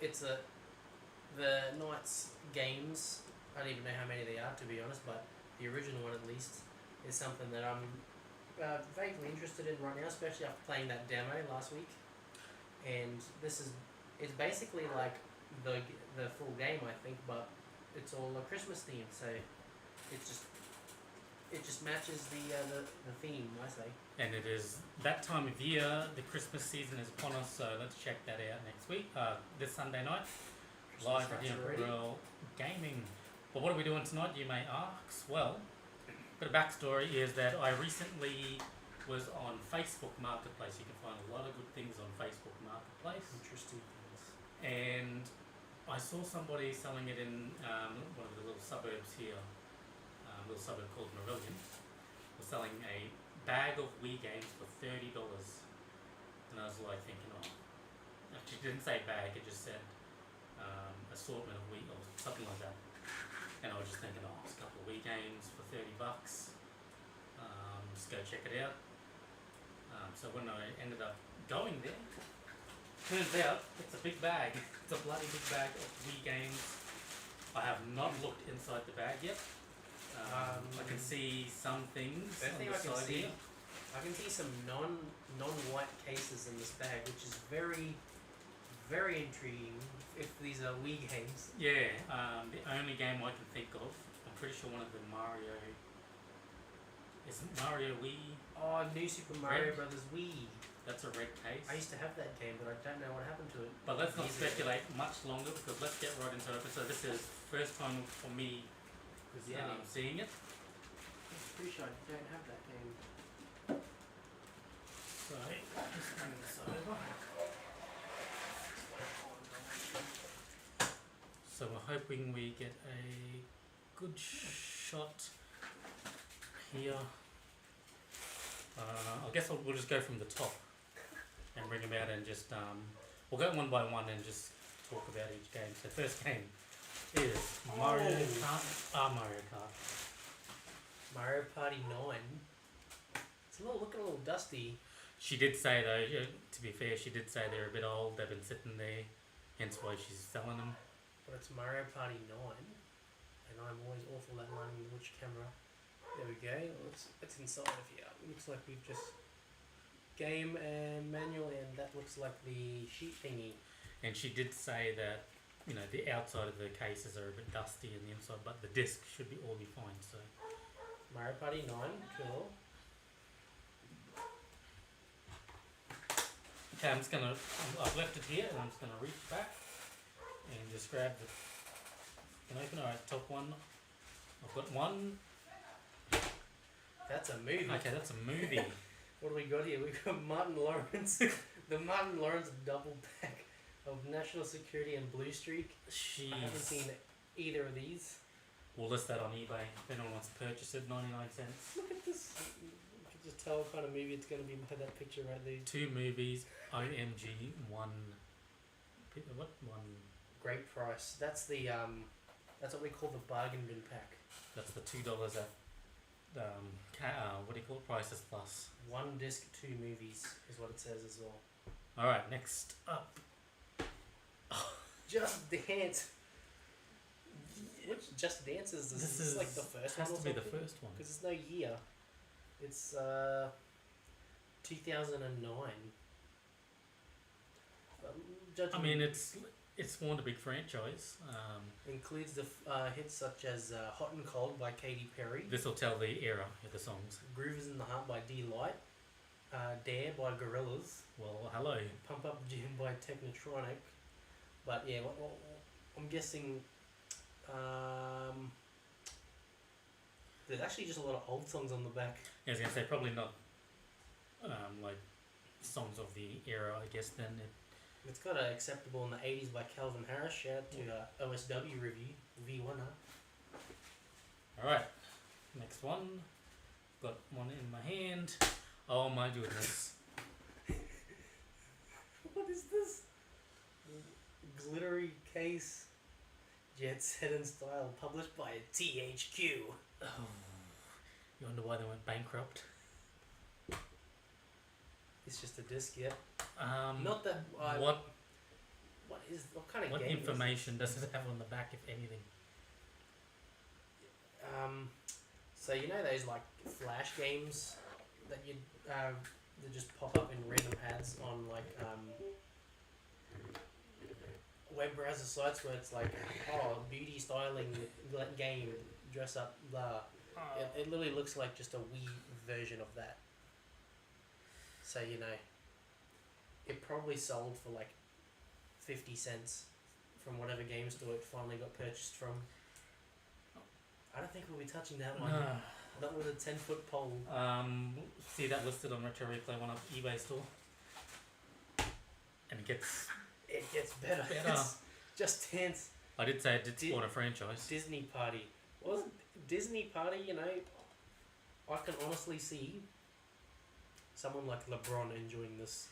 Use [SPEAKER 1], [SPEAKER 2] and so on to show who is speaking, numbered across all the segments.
[SPEAKER 1] it's the Knights games. I don't even know how many they are, to be honest, but the original one at least is something that I'm vaguely interested in right now, especially after playing that demo last week. And it's basically like the full game, I think, but it's all a Christmas theme, so it just it just matches the theme, I say.
[SPEAKER 2] And it is that time of year. The Christmas season is upon us, so let's check that out next week. This Sunday night,
[SPEAKER 1] Christmas
[SPEAKER 2] live at
[SPEAKER 1] lights already.
[SPEAKER 2] Imperial Gaming. But what are we doing tonight, you may ask? Well, a bit of backstory is that I recently was on Facebook Marketplace. You can find a lot of good things on Facebook Marketplace.
[SPEAKER 1] Interesting things.
[SPEAKER 2] And I saw somebody selling it in one of the little suburbs here, little suburb called Marillion, was selling a bag of Wii games for $30. And I was like thinking, oh, actually it didn't say bag, it just said assortment of Wii or something like that. And I was just thinking, oh, it's a couple of Wii games for $30. Just go check it out. So when I ended up going there, turns out it's a big bag. It's a bloody big bag of Wii games. I have not looked inside the bag yet. I can see some things on the side here.
[SPEAKER 1] I can see some non-white cases in this bag, which is very, very intriguing. If these are Wii games,
[SPEAKER 2] Yeah, the only game I can think of, I'm pretty sure one of the Mario. Isn't Mario Wii?
[SPEAKER 1] oh, New Super Mario
[SPEAKER 2] Red?
[SPEAKER 1] Brothers Wii.
[SPEAKER 2] That's a red case.
[SPEAKER 1] I used to have that game, but I don't know what happened to it.
[SPEAKER 2] But let's not
[SPEAKER 1] Years ago.
[SPEAKER 2] speculate much longer because let's get right into it. So this is first time for me seeing it.
[SPEAKER 1] I'm pretty sure I don't have that game.
[SPEAKER 2] So just bring this over. So we're hoping we get a good shot here. I guess we'll just go from the top and bring them out and just we'll go one by one and just talk about each game. So first game is Mario Kart. Mario Kart.
[SPEAKER 1] Mario Party 9. It's looking a little dusty.
[SPEAKER 2] She did say though, to be fair, she did say they're a bit old. They've been sitting there, hence why she's selling them.
[SPEAKER 1] But it's Mario Party 9. And I'm always awful at learning which camera. There we go. It's inside of here. It looks like we've just game and manual, and that looks like the sheet thingy.
[SPEAKER 2] And she did say that the outside of the cases are a bit dusty and the inside, but the disc should all be fine. So
[SPEAKER 1] Mario Party 9, cool.
[SPEAKER 2] okay, I've left it here, and I'm just gonna reach back and just grab the. Can open. Alright, top one. I've got one.
[SPEAKER 1] That's a movie.
[SPEAKER 2] Okay, that's a movie.
[SPEAKER 1] What do we got here? We've got Martin Lawrence. The Martin Lawrence double pack of National Security and Blue Streak.
[SPEAKER 2] Jeez.
[SPEAKER 1] I haven't seen either of these.
[SPEAKER 2] We'll list that on eBay if anyone wants to purchase it. 99 cents.
[SPEAKER 1] Look at this. You can just tell what kind of movie it's going to be by that picture right there.
[SPEAKER 2] 2 movies. OMG. One. What one?
[SPEAKER 1] Great price. That's the that's what we call the bargain bin pack.
[SPEAKER 2] That's the $2 at what do you call it? Prices Plus.
[SPEAKER 1] One disc, 2 movies is what it says as well.
[SPEAKER 2] All right, next up.
[SPEAKER 1] Just Dance. Which Just Dance is this? Is like the first one?
[SPEAKER 2] Has to be the first one.
[SPEAKER 1] Because there's no year. It's 2009.
[SPEAKER 2] I mean, it's more a big franchise.
[SPEAKER 1] Includes the hits such as Hot and Cold by Katy Perry,
[SPEAKER 2] This will tell the era of the songs.
[SPEAKER 1] Groove is in the Heart by D-Light, Dare by Gorillaz,
[SPEAKER 2] Well, hello.
[SPEAKER 1] Pump Up Jam by Technotronic. But yeah, I'm guessing there's actually just a lot of old songs on the back.
[SPEAKER 2] I was going to say, probably not like songs of the era, I guess, then.
[SPEAKER 1] It's got Acceptable in the 80s by Calvin Harris. Shout out to OSW Review, V1.
[SPEAKER 2] Alright, next one. Got one in my hand. Oh my goodness.
[SPEAKER 1] What is this? Glittery case. Jet Set in Style, published by THQ.
[SPEAKER 2] Oh, you wonder why they went bankrupt?
[SPEAKER 1] It's just a disc, yeah.
[SPEAKER 2] Um,
[SPEAKER 1] Not that.
[SPEAKER 2] what
[SPEAKER 1] What what kind of
[SPEAKER 2] What
[SPEAKER 1] game
[SPEAKER 2] information does it have on the back, if anything?
[SPEAKER 1] So you know those like flash games that you that just pop up in random ads on like web browser sites where it's like, oh, beauty styling game, dress up, blah. It literally looks like just a Wii version of that. So you know, it probably sold for like 50 cents from whatever game store it finally got purchased from. I don't think we'll be touching that one. Not with a 10-foot pole.
[SPEAKER 2] See that listed on Retro Replay One Up eBay store, and
[SPEAKER 1] It gets better.
[SPEAKER 2] Better.
[SPEAKER 1] It's just Dance.
[SPEAKER 2] I did say it did spawn a franchise.
[SPEAKER 1] Disney Party. Wasn't Disney Party, you know, I can honestly see someone like LeBron enjoying this.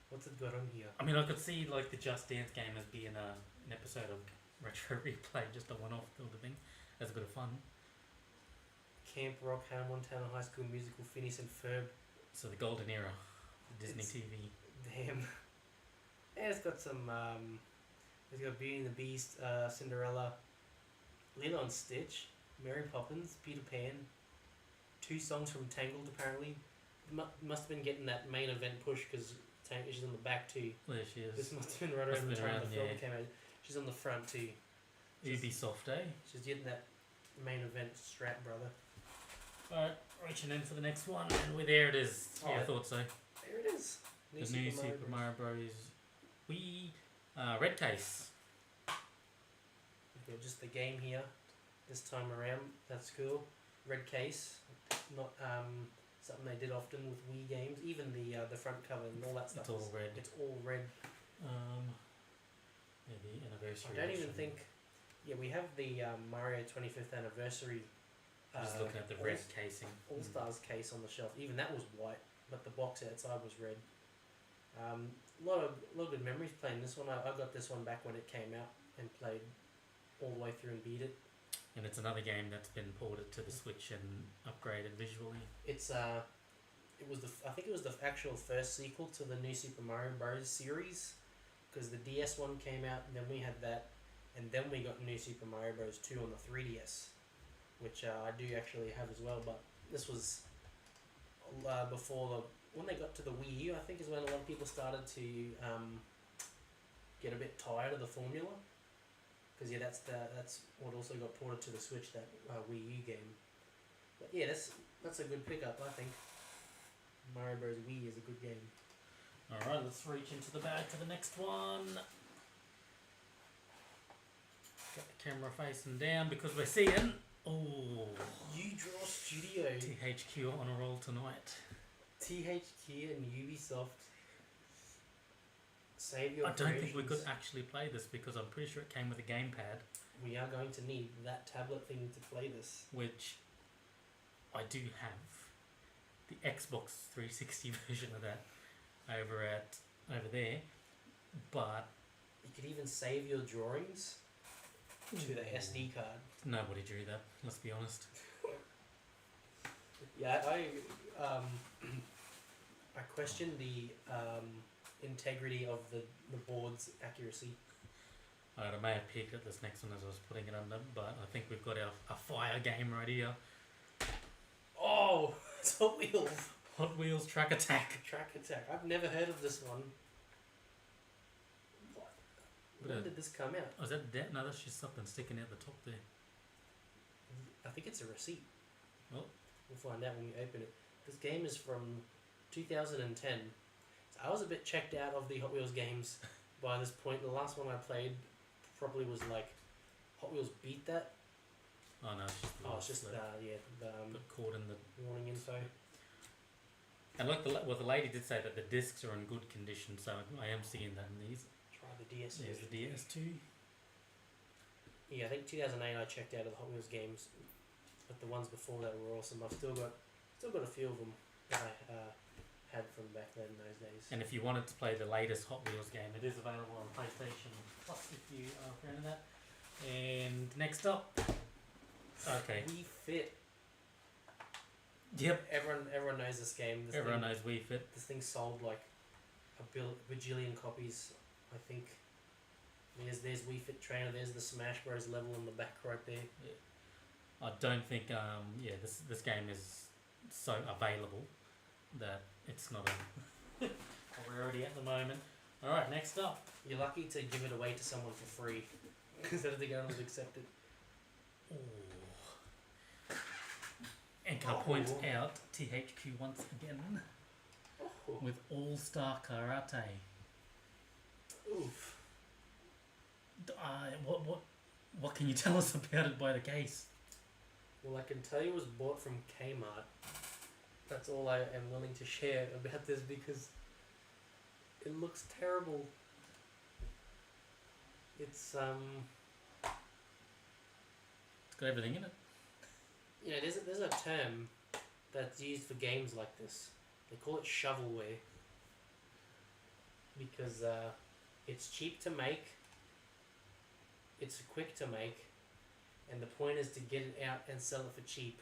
[SPEAKER 1] What's it got on here?
[SPEAKER 2] I mean, I could see like the Just Dance game as being an episode of Retro Replay, just a one-off sort of thing. That's a bit of fun.
[SPEAKER 1] Camp Rock, Hannah Montana High School Musical, Phineas and Ferb.
[SPEAKER 2] So the golden era, the Disney
[SPEAKER 1] It's-
[SPEAKER 2] TV.
[SPEAKER 1] Damn. And it's got some, it's got Beauty and the Beast, Cinderella, Lilo and Stitch, Mary Poppins, Peter Pan, 2 songs from Tangled apparently. Must have been getting that main event push because she's on the back too.
[SPEAKER 2] There she is.
[SPEAKER 1] This must have been right
[SPEAKER 2] Must
[SPEAKER 1] around
[SPEAKER 2] have
[SPEAKER 1] the
[SPEAKER 2] been
[SPEAKER 1] time the
[SPEAKER 2] around,
[SPEAKER 1] film
[SPEAKER 2] yeah.
[SPEAKER 1] came out. She's on the front too.
[SPEAKER 2] Ubisoft, eh?
[SPEAKER 1] She's getting that main event strap, brother.
[SPEAKER 2] Alright, reaching in for the next one, and there it is. Yeah, I
[SPEAKER 1] Oh,
[SPEAKER 2] thought so.
[SPEAKER 1] There it is.
[SPEAKER 2] The new Super Mario Bros. Wii red case.
[SPEAKER 1] We've got just the game here this time around. That's cool. Red case. Not something they did often with Wii games. Even the front cover and all that stuff.
[SPEAKER 2] It's all red.
[SPEAKER 1] It's all red.
[SPEAKER 2] Yeah, the anniversary.
[SPEAKER 1] I don't even
[SPEAKER 2] edition.
[SPEAKER 1] think. Yeah, we have the Mario 25th anniversary.
[SPEAKER 2] Just looking at the red casing.
[SPEAKER 1] All Stars case on the shelf. Even that was white, but the box outside was red. A lot of good memories playing this one. I got this one back when it came out and played all the way through and beat it.
[SPEAKER 2] And it's another game that's been ported to the Switch and upgraded visually.
[SPEAKER 1] It's it was I think it was the actual first sequel to the new Super Mario Bros. Series, because the DS one came out and then we had that, and then we got new Super Mario Bros. 2 on the 3DS, which I do actually have as well. But this was before when they got to the Wii U. I think is when a lot of people started to get a bit tired of the formula. Because yeah, that's what also got ported to the Switch, that Wii U game. But yeah, that's a good pickup, I think. Mario Bros. Wii is a good game.
[SPEAKER 2] Alright, let's reach into the bag for the next one. Got the camera facing down because we're seeing. Oh,
[SPEAKER 1] U-Draw Studio,
[SPEAKER 2] THQ on a roll tonight.
[SPEAKER 1] THQ and Ubisoft. Save your
[SPEAKER 2] I don't think we could
[SPEAKER 1] creations.
[SPEAKER 2] actually play this because I'm pretty sure it came with a gamepad,
[SPEAKER 1] We are going to need that tablet thing to play this.
[SPEAKER 2] which I do have. The Xbox 360 version of that over there, but
[SPEAKER 1] You could even save your drawings to the SD card.
[SPEAKER 2] nobody drew that. Let's be honest.
[SPEAKER 1] Yeah, I question the integrity of the board's accuracy.
[SPEAKER 2] I may have peeked at this next one as I was putting it under, but I think we've got a fire game right here.
[SPEAKER 1] Oh, it's Hot Wheels.
[SPEAKER 2] Hot Wheels Track Attack.
[SPEAKER 1] Track Attack. I've never heard of this one. What? When
[SPEAKER 2] But,
[SPEAKER 1] did this come out?
[SPEAKER 2] Oh, is that debt? No, that's just something sticking out the top there.
[SPEAKER 1] I think it's a receipt.
[SPEAKER 2] Well.
[SPEAKER 1] We'll find out when we open it. This game is from 2010. So I was a bit checked out of the Hot Wheels games by this point. The last one I played probably was like Hot Wheels Beat That.
[SPEAKER 2] Oh no, it's just the
[SPEAKER 1] Oh,
[SPEAKER 2] last
[SPEAKER 1] it's just
[SPEAKER 2] slip.
[SPEAKER 1] the
[SPEAKER 2] Got caught in the.
[SPEAKER 1] warning info.
[SPEAKER 2] And like the lady did say that the discs are in good condition, so I am seeing that in these.
[SPEAKER 1] Try the DS.
[SPEAKER 2] There's the DS2.
[SPEAKER 1] Yeah, I think 2008 I checked out of the Hot Wheels games, but the ones before that were awesome. I've still got a few of them that I had from back then in those days.
[SPEAKER 2] And if you wanted to play the latest Hot Wheels game, it is available on PlayStation Plus if you are a fan of that. And next up, okay,
[SPEAKER 1] Wii Fit.
[SPEAKER 2] yep,
[SPEAKER 1] Everyone knows this game.
[SPEAKER 2] everyone knows Wii Fit.
[SPEAKER 1] This thing sold like a bajillion copies, I think. there's Wii Fit Trainer. There's the Smash Bros level in the back right there.
[SPEAKER 2] I don't think this game is so available that it's not a rarity at the moment. Alright, next up.
[SPEAKER 1] You're lucky to give it away to someone for free, because I don't think anyone was accepted.
[SPEAKER 2] Ooh. And can I point out THQ once again with All-Star Karate.
[SPEAKER 1] Oof.
[SPEAKER 2] What can you tell us about it by the case?
[SPEAKER 1] Well, I can tell you it was bought from Kmart. That's all I am willing to share about this because it looks terrible. It's
[SPEAKER 2] It's got everything in it.
[SPEAKER 1] you know, there's a term that's used for games like this. They call it shovelware because it's cheap to make, it's quick to make, and the point is to get it out and sell it for cheap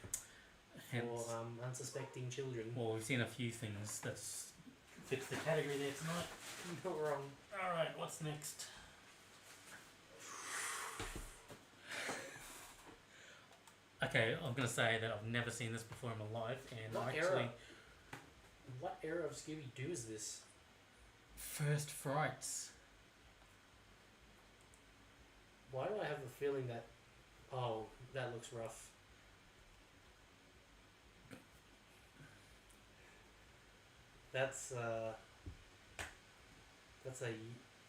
[SPEAKER 2] Hence,
[SPEAKER 1] for unsuspecting children.
[SPEAKER 2] well, we've seen a few things that fits the category there tonight.
[SPEAKER 1] Not wrong.
[SPEAKER 2] Alright, what's next? Okay, I'm going to say that I've never seen this before in my life, and
[SPEAKER 1] What era of Scooby-Doo is this?
[SPEAKER 2] First Frights.
[SPEAKER 1] Why do I have the feeling that... Oh, that looks rough. That's a...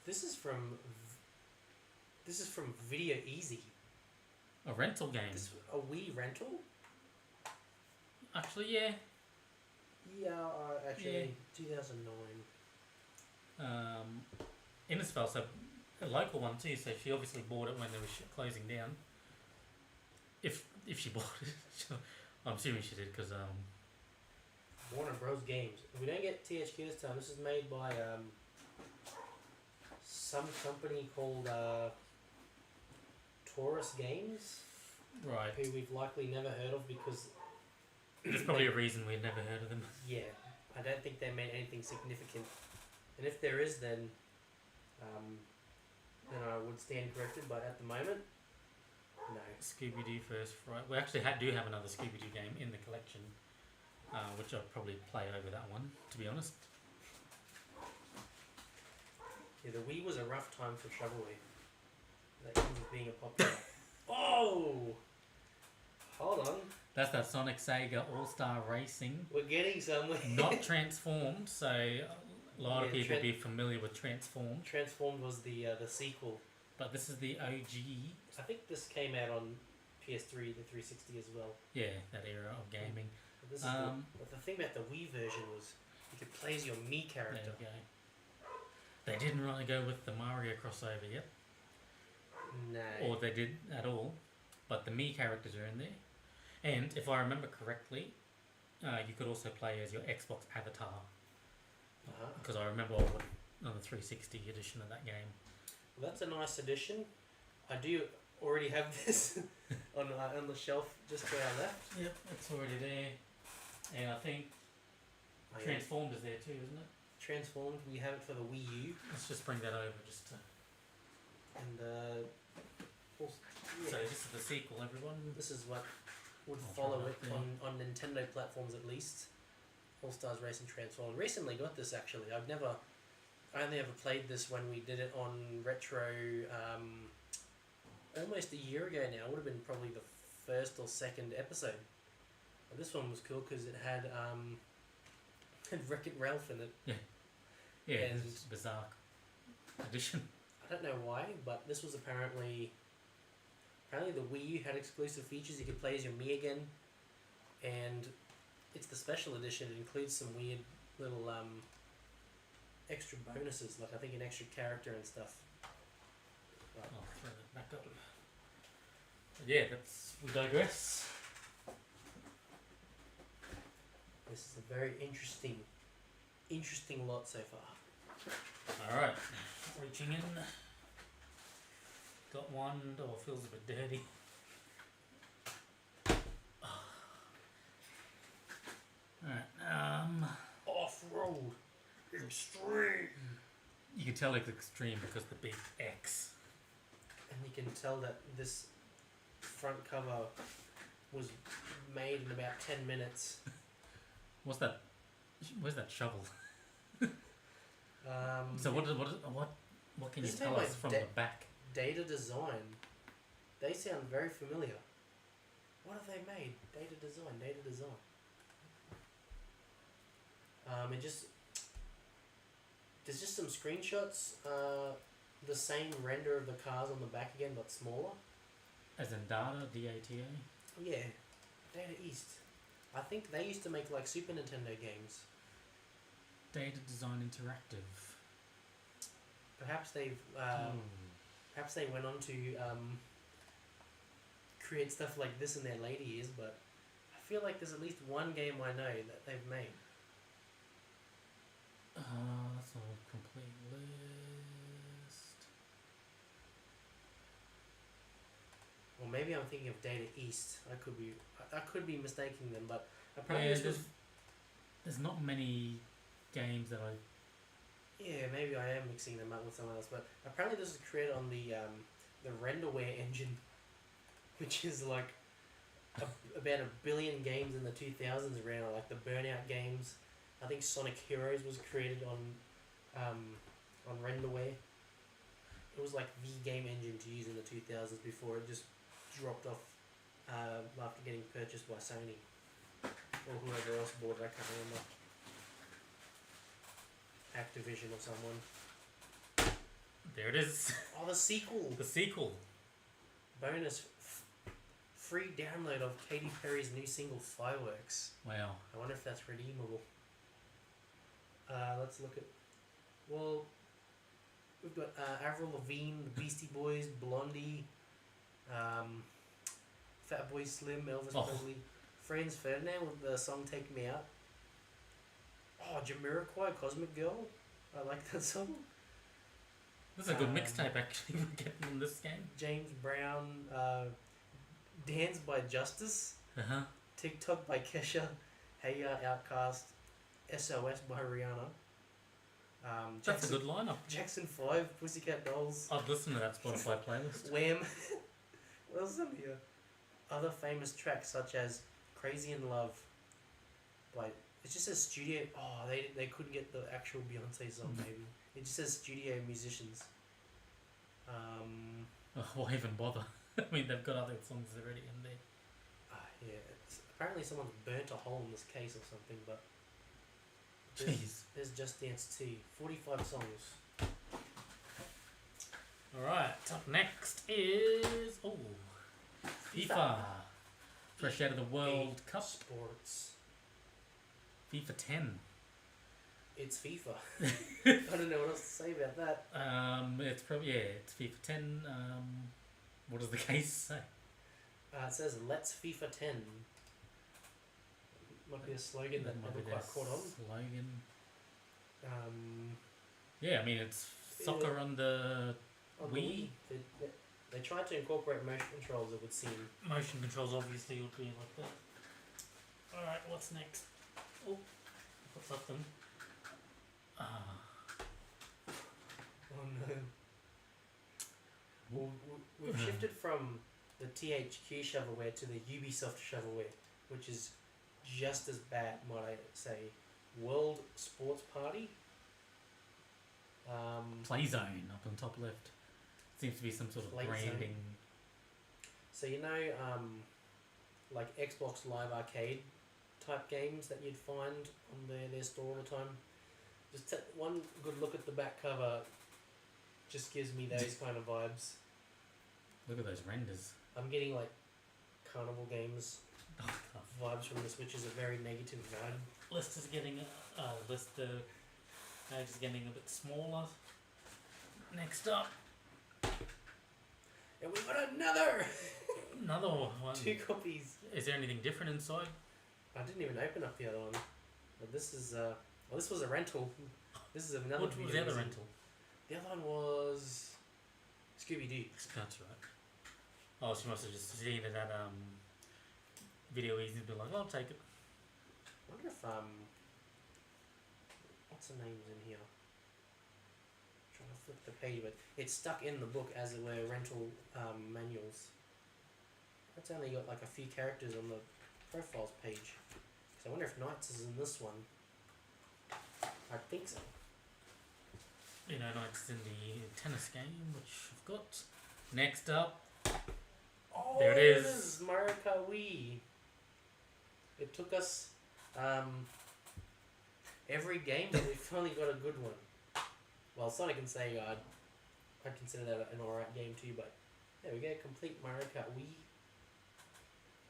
[SPEAKER 1] This is from Video Easy.
[SPEAKER 2] A rental game.
[SPEAKER 1] A Wii rental?
[SPEAKER 2] Actually, yeah.
[SPEAKER 1] Yeah, actually, 2009.
[SPEAKER 2] Innisfell, so a local one too, so she obviously bought it when they were closing down. If she bought it. I'm assuming she did, because...
[SPEAKER 1] Warner Bros. Games. We don't get THQ this time. This is made by some company called Taurus Games,
[SPEAKER 2] Right.
[SPEAKER 1] who we've likely never heard of because
[SPEAKER 2] There's probably a reason we'd never heard of them.
[SPEAKER 1] yeah, I don't think they made anything significant. And if there is, then I would stand corrected. But at the moment, no.
[SPEAKER 2] Scooby-Doo First Fright. We actually do have another Scooby-Doo game in the collection, which I'll probably play over that one, to be honest.
[SPEAKER 1] Yeah, the Wii was a rough time for shovelware. That comes with being a popular. Oh, hold on.
[SPEAKER 2] That's that Sonic Sega All-Star Racing.
[SPEAKER 1] We're getting somewhere.
[SPEAKER 2] Not Transformed, so a lot of people will be familiar with Transformed.
[SPEAKER 1] Transformed was the sequel.
[SPEAKER 2] But this is the OG.
[SPEAKER 1] I think this came out on PS3, the 360 as well.
[SPEAKER 2] Yeah, that era of gaming.
[SPEAKER 1] But this is but the thing about the Wii version was you could play as your Mii character.
[SPEAKER 2] There we go. They didn't really go with the Mario crossover yet.
[SPEAKER 1] No.
[SPEAKER 2] Or they did at all. But the Mii characters are in there. And if I remember correctly, you could also play as your Xbox avatar. Because I remember on the 360 edition of that game.
[SPEAKER 1] Well, that's a nice addition. I do already have this on the shelf just to our left.
[SPEAKER 2] Yep, it's already there. And I think Transformed is there too, isn't it?
[SPEAKER 1] Transformed, we have it for the Wii U.
[SPEAKER 2] Let's just bring that over just to...
[SPEAKER 1] And also,
[SPEAKER 2] So this is the sequel, everyone.
[SPEAKER 1] this is what would
[SPEAKER 2] I'll
[SPEAKER 1] follow
[SPEAKER 2] try
[SPEAKER 1] it
[SPEAKER 2] that, yeah.
[SPEAKER 1] on Nintendo platforms at least. All Stars Racing Transformed. Recently got this actually. I only ever played this when we did it on Retro almost a year ago now. It would have been probably the first or second episode. But this one was cool because it had Wreck-It Ralph in it.
[SPEAKER 2] Yeah,
[SPEAKER 1] And-
[SPEAKER 2] it's a bizarre edition.
[SPEAKER 1] I don't know why, but this was apparently the Wii U had exclusive features. You could play as your Mii again, and it's the special edition. It includes some weird little extra bonuses, like I think an extra character and stuff. But
[SPEAKER 2] I'll throw that back up. But yeah, we digress.
[SPEAKER 1] this is a very interesting lot so far.
[SPEAKER 2] Alright, reaching in. Got one, door feels a bit dirty. Alright,
[SPEAKER 1] Off-road extreme.
[SPEAKER 2] you can tell it's extreme because the big X
[SPEAKER 1] tell that this front cover was made in about 10 minutes.
[SPEAKER 2] What's that? Where's that shovel? So what can you
[SPEAKER 1] This
[SPEAKER 2] tell
[SPEAKER 1] made
[SPEAKER 2] us
[SPEAKER 1] by
[SPEAKER 2] from the back?
[SPEAKER 1] Data Design. They sound very familiar. What have they made? Data Design. There's just some screenshots. The same render of the cars on the back again, but smaller.
[SPEAKER 2] As in data, DATA?
[SPEAKER 1] Yeah, Data East. I think they used to make like Super Nintendo games.
[SPEAKER 2] Data Design Interactive.
[SPEAKER 1] Perhaps perhaps they went on to create stuff like this in their later years, but I feel like there's at least one game I know that they've made.
[SPEAKER 2] That's not a complete list.
[SPEAKER 1] Or maybe I'm thinking of Data East. I could be mistaking them, but apparently this was.
[SPEAKER 2] There's not many games that I.
[SPEAKER 1] Yeah, maybe I am mixing them up with someone else, but apparently this was created on the Renderware engine, which is like about 1 billion games in the 2000s around, like the Burnout games. I think Sonic Heroes was created on Renderware. It was like the game engine to use in the 2000s before it just dropped off after getting purchased by Sony or whoever else bought it. I can't remember. Activision or someone.
[SPEAKER 2] There it is.
[SPEAKER 1] Oh, the sequel.
[SPEAKER 2] The sequel.
[SPEAKER 1] Bonus free download of Katy Perry's new single Fireworks.
[SPEAKER 2] Wow.
[SPEAKER 1] I wonder if that's redeemable. Let's look at. Well, we've got Avril Lavigne, the Beastie Boys, Blondie, Fatboy Slim, Elvis Presley, Franz Ferdinand with the song "Take Me Out." Oh, Jamiroquai, Cosmic Girl. I like that song.
[SPEAKER 2] This is a good mixtape actually we're getting in this game.
[SPEAKER 1] James Brown, Dance by Justice, TikTok by Kesha, Hey Ya Outcast, SOS by Rihanna.
[SPEAKER 2] That's a good lineup.
[SPEAKER 1] Jackson 5, Pussycat Dolls.
[SPEAKER 2] I'd listen to that Spotify playlist.
[SPEAKER 1] Wham. What else is on here? Other famous tracks such as Crazy in Love by. It just says studio. Oh, they couldn't get the actual Beyonce song, maybe. It just says studio musicians.
[SPEAKER 2] Why even bother? I mean, they've got other songs already in there.
[SPEAKER 1] Yeah. Apparently someone's burnt a hole in this case or something, but.
[SPEAKER 2] Jeez.
[SPEAKER 1] There's Just Dance 2. 45 songs.
[SPEAKER 2] Alright, up next is. Oh. FIFA. Fresh out of the World Cup.
[SPEAKER 1] Sports.
[SPEAKER 2] FIFA 10.
[SPEAKER 1] It's FIFA. I don't know what else to say about that.
[SPEAKER 2] It's probably it's FIFA 10. What does the case say?
[SPEAKER 1] It says "Let's FIFA 10." Might be a slogan that never quite caught on.
[SPEAKER 2] Slogan.
[SPEAKER 1] Yeah,
[SPEAKER 2] I mean it's soccer on the Wii.
[SPEAKER 1] They tried to incorporate motion controls. It would seem.
[SPEAKER 2] Motion controls obviously would be like that. All right, what's next? Oh, what's up then?
[SPEAKER 1] Oh no. Well, we've shifted from the THQ shovelware to the Ubisoft shovelware, which is just as bad, might I say. World Sports Party.
[SPEAKER 2] Playzone up on top left. Seems to be some sort of branding.
[SPEAKER 1] So like Xbox Live Arcade type games that you'd find on their store all the time. Just one good look at the back cover just gives me those kind of vibes.
[SPEAKER 2] Look at those renders.
[SPEAKER 1] I'm getting like carnival games vibes from this, which is a very negative vibe.
[SPEAKER 2] List is getting page is getting a bit smaller. Next up.
[SPEAKER 1] And we've got another
[SPEAKER 2] one.
[SPEAKER 1] 2 copies.
[SPEAKER 2] Is there anything different inside?
[SPEAKER 1] I didn't even open up the other one. But this is this was a rental. This is another.
[SPEAKER 2] What was the other rental?
[SPEAKER 1] The other one was Scooby Doo.
[SPEAKER 2] That's right. Oh, she must have just seen it at Video Easy and be like, I'll take it.
[SPEAKER 1] I wonder if what's the names in here? trying to flip the page, but it's stuck in the book as it were rental manuals. It's only got like a few characters on the profiles page. So I wonder if Knights is in this one. I think so.
[SPEAKER 2] You know, Knights in the tennis game, which I've got. Next up,
[SPEAKER 1] Oh,
[SPEAKER 2] there it is.
[SPEAKER 1] Mario Kart Wii. It took us every game, but we finally got a good one. Well, Sonic and Sega, I'd consider that an alright game too, but there we go, complete Mario Kart Wii.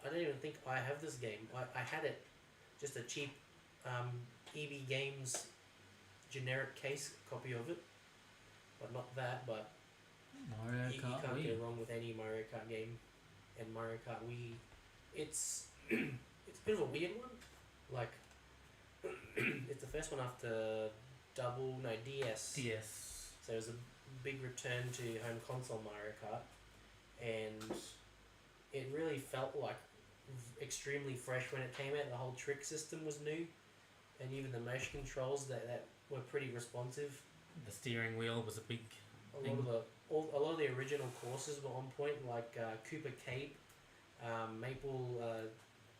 [SPEAKER 1] I don't even think I have this game. I had it, just a cheap EB Games generic case copy of it, but not that, but
[SPEAKER 2] Mario
[SPEAKER 1] you
[SPEAKER 2] Kart
[SPEAKER 1] can't
[SPEAKER 2] Wii.
[SPEAKER 1] go wrong with any Mario Kart game. And Mario Kart Wii, it's it's a bit of a weird one. Like, it's the first one after DS.
[SPEAKER 2] DS.
[SPEAKER 1] So it was a big return to home console Mario Kart, and it really felt like extremely fresh when it came out. The whole trick system was new, and even the motion controls that were pretty responsive.
[SPEAKER 2] The steering wheel was a big
[SPEAKER 1] A
[SPEAKER 2] thing.
[SPEAKER 1] lot of the original courses were on point, like Cooper Cape, Maple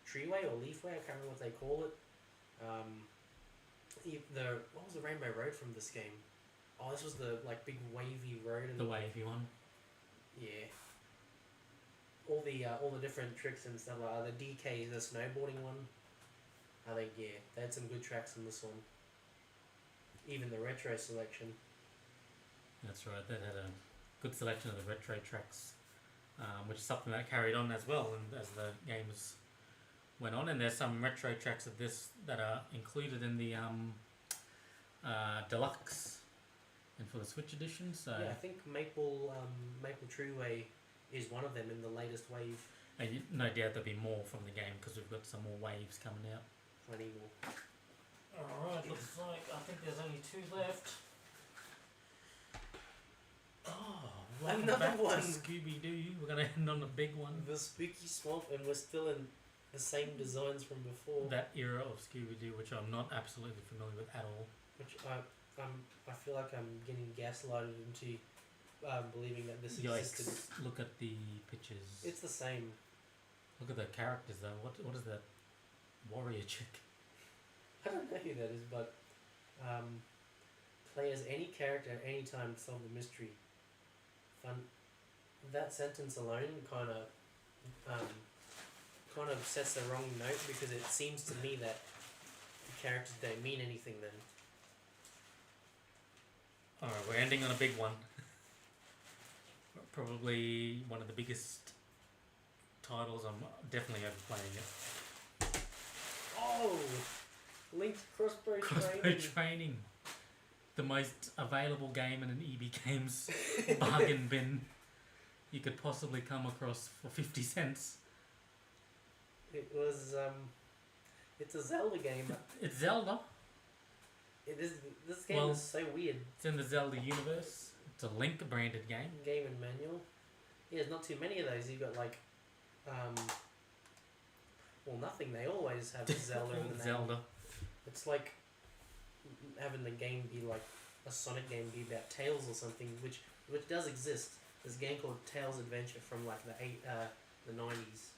[SPEAKER 1] Treeway or Leafway. I can't remember what they call it. What was the Rainbow Road from this game? Oh, this was the like big wavy road. And
[SPEAKER 2] The wavy one.
[SPEAKER 1] yeah. All the different tricks and stuff like the DK, the snowboarding one. I think they had some good tracks in this one. Even the retro selection.
[SPEAKER 2] That's right. That had a good selection of the retro tracks, which is something that carried on as well, and as the games went on. And there's some retro tracks of this that are included in the deluxe, and for the Switch edition. So
[SPEAKER 1] Yeah, I think Maple Treeway is one of them in the latest wave.
[SPEAKER 2] and no doubt there'll be more from the game because we've got some more waves coming out.
[SPEAKER 1] Plenty more.
[SPEAKER 2] Alright, looks like I think there's only 2 left. Oh, welcome
[SPEAKER 1] Another
[SPEAKER 2] back
[SPEAKER 1] one.
[SPEAKER 2] to Scooby-Doo. We're gonna end on a big one.
[SPEAKER 1] The Spooky Swamp, and we're still in the same designs from before.
[SPEAKER 2] That era of Scooby-Doo, which I'm not absolutely familiar with at all.
[SPEAKER 1] Which I feel like I'm getting gaslighted into believing that this existed.
[SPEAKER 2] Yikes! Look at the pictures.
[SPEAKER 1] It's the same.
[SPEAKER 2] Look at the characters though. What is that warrior chick?
[SPEAKER 1] I don't know who that is, but play as any character at any time to solve the mystery. Fun. That sentence alone kind of sets the wrong note, because it seems to me that the characters don't mean anything then.
[SPEAKER 2] Alright, we're ending on a big one. Probably one of the biggest titles. I'm definitely overplaying it.
[SPEAKER 1] Oh! Linked Crossbow
[SPEAKER 2] Crossbow
[SPEAKER 1] Training.
[SPEAKER 2] Training. The most available game in an EB Games bargain bin you could possibly come across for 50 cents.
[SPEAKER 1] It was it's a Zelda game.
[SPEAKER 2] It's Zelda.
[SPEAKER 1] This game
[SPEAKER 2] Well-
[SPEAKER 1] is so weird.
[SPEAKER 2] It's in the Zelda universe. It's a Link branded game.
[SPEAKER 1] Game and manual. Yeah, there's not too many of those. You've got like well, nothing. They always have Zelda in the name.
[SPEAKER 2] Zelda.
[SPEAKER 1] It's like having the game be like a Sonic game be about Tails or something, which does exist. There's a game called Tails Adventure from like the 90s.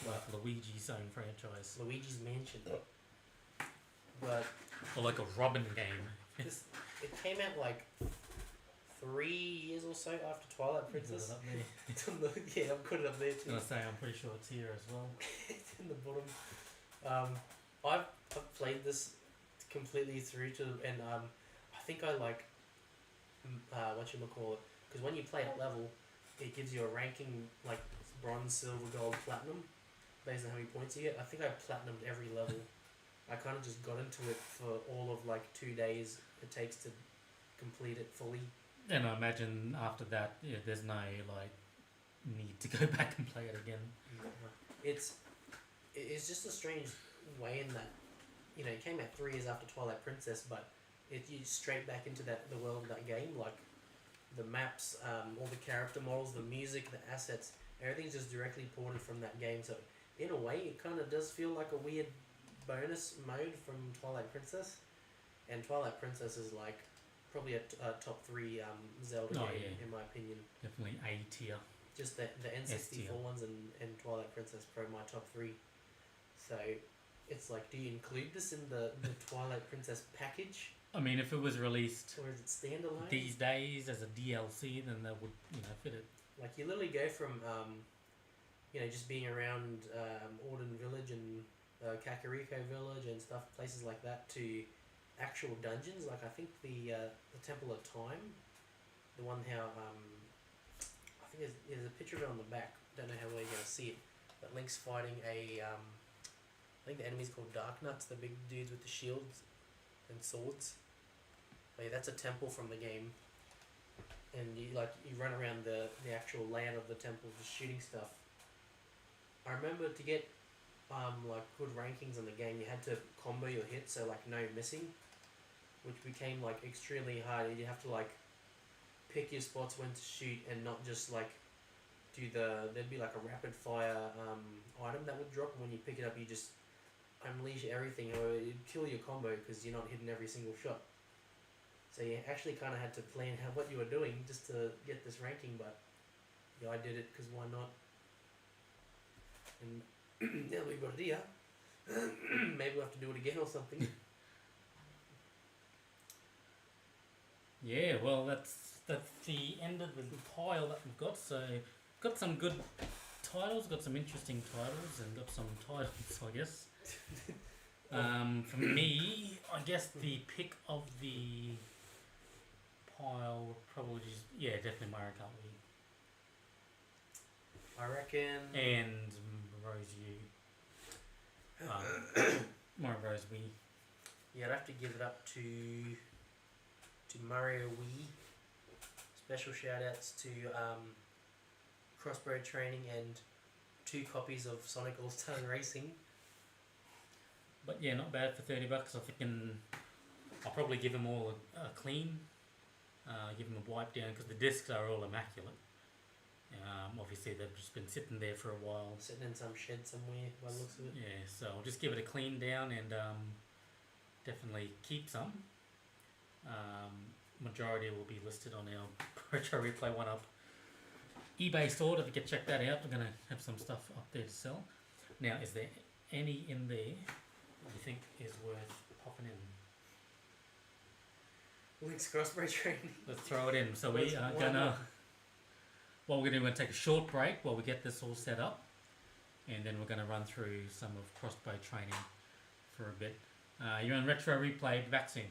[SPEAKER 2] Like Luigi's own franchise.
[SPEAKER 1] Luigi's Mansion. But
[SPEAKER 2] Or like a Robin game.
[SPEAKER 1] it came out like 3 years or so after Twilight Princess.
[SPEAKER 2] Is it up there?
[SPEAKER 1] It's on the, yeah, I've got it up there
[SPEAKER 2] I was
[SPEAKER 1] too.
[SPEAKER 2] gonna say, I'm pretty sure it's here as well.
[SPEAKER 1] It's in the bottom. I've played this completely through to, and I think I like whatchamacallit, because when you play a level, it gives you a ranking like bronze, silver, gold, platinum, based on how many points you get. I think I platinumed every level. I kind of just got into it for all of like 2 days it takes to complete it fully.
[SPEAKER 2] And I imagine after that, yeah, there's no like need to go back and play it again.
[SPEAKER 1] It's just a strange way in that, you know, it came out 3 years after Twilight Princess, but you straight back into the world of that game, like the maps, all the character models, the music, the assets, everything's just directly ported from that game. So in a way, it kind of does feel like a weird bonus mode from Twilight Princess, and Twilight Princess is like probably a top 3 Zelda
[SPEAKER 2] Oh,
[SPEAKER 1] game
[SPEAKER 2] yeah.
[SPEAKER 1] in my opinion.
[SPEAKER 2] Definitely A tier.
[SPEAKER 1] Just the N64
[SPEAKER 2] tier.
[SPEAKER 1] ones and Twilight Princess Pro my top 3. So it's like, do you include this in the Twilight Princess package,
[SPEAKER 2] I mean, if it was released
[SPEAKER 1] or is it standalone?
[SPEAKER 2] these days as a DLC, then that would, fit it.
[SPEAKER 1] Like you literally go from just being around Auden Village and Kakariko Village and stuff, places like that, to actual dungeons. Like I think the Temple of Time, the one how I think there's a picture of it on the back. Don't know how well you're gonna see it, but Link's fighting I think the enemy's called Dark Nuts, the big dudes with the shields and swords. But yeah, that's a temple from the game, and you run around the actual layout of the temple just shooting stuff. I remember to get like good rankings in the game, you had to combo your hits, so like no missing, which became like extremely hard. You have to like pick your spots when to shoot and not just like do there'd be like a rapid fire item that would drop, and when you pick it up you just unleash everything, or it'd kill your combo because you're not hitting every single shot. So you actually kind of had to plan what you were doing just to get this ranking, but yeah, I did it because why not? And now we've got it here. Maybe we'll have to do it again or something.
[SPEAKER 2] Yeah, well, that's the end of the pile that we've got. So, got some good titles, got some interesting titles, and got some titles, I guess. For me, I guess the pick of the pile would probably definitely Mario Kart Wii.
[SPEAKER 1] I reckon.
[SPEAKER 2] And Rose U. Mario Bros. Wii.
[SPEAKER 1] Yeah, I'd have to give it up to Mario Wii. Special shout outs to Crossbow Training and 2 copies of Sonic All Star Racing.
[SPEAKER 2] But yeah, not bad for $30. I'm thinking I'll probably give them all a clean, give them a wipe down because the discs are all immaculate. Obviously they've just been sitting there for a while.
[SPEAKER 1] Sitting in some shed somewhere by the looks of it.
[SPEAKER 2] Yeah, so I'll just give it a clean down and definitely keep some. Majority will be listed on our Retro Replay 1UP eBay store. If you can check that out, we're going to have some stuff up there to sell. Now, is there any in there you think is worth popping in?
[SPEAKER 1] Link's Crossbow Training.
[SPEAKER 2] Let's throw it in. So we are gonna. What we're gonna do, we're gonna take a short break while we get this all set up, and then we're gonna run through some of Crossbow Training for a bit. You're on Retro Replay. Back soon.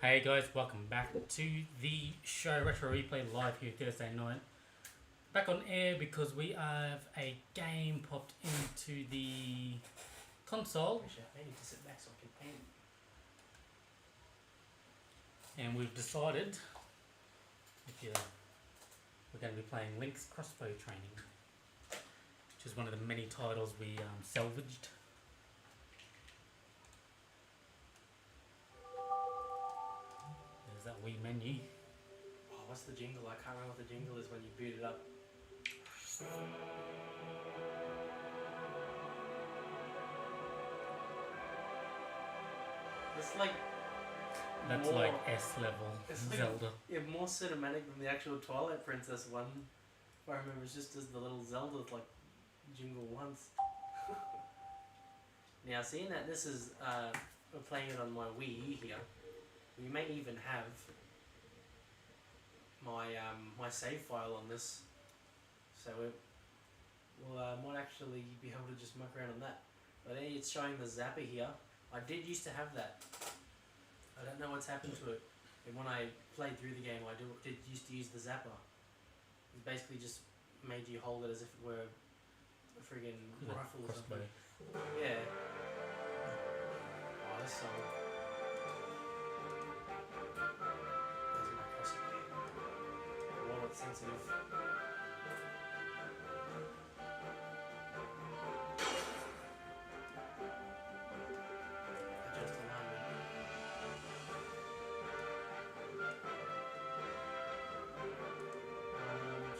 [SPEAKER 2] Hey guys, welcome back to the show Retro Replay live here Thursday night. Back on air because we have a game popped into the console
[SPEAKER 1] Actually, I need to sit back so I can paint.
[SPEAKER 2] and we've decided we're going to be playing Link's Crossbow Training, which is one of the many titles we salvaged. There's that Wii menu.
[SPEAKER 1] Oh, what's the jingle? I can't remember what the jingle is when you boot it up. It's like
[SPEAKER 2] That's
[SPEAKER 1] more,
[SPEAKER 2] like S level
[SPEAKER 1] it's like
[SPEAKER 2] Zelda.
[SPEAKER 1] more cinematic than the actual Twilight Princess one. If I remember, it's just as the little Zelda like jingle once. Now, seeing that this is we're playing it on my Wii here, we may even have my my save file on this, so we'll might actually be able to just muck around on that. But hey, it's showing the zapper here. I did used to have that. I don't know what's happened to it. And when I played through the game, I did used to use the zapper. It basically just made you hold it as if it were a friggin' rifle or
[SPEAKER 2] Crossbow.
[SPEAKER 1] something. Yeah. Oh, this song. There's my crossbow. Wallet sensitive. Adjust alignment.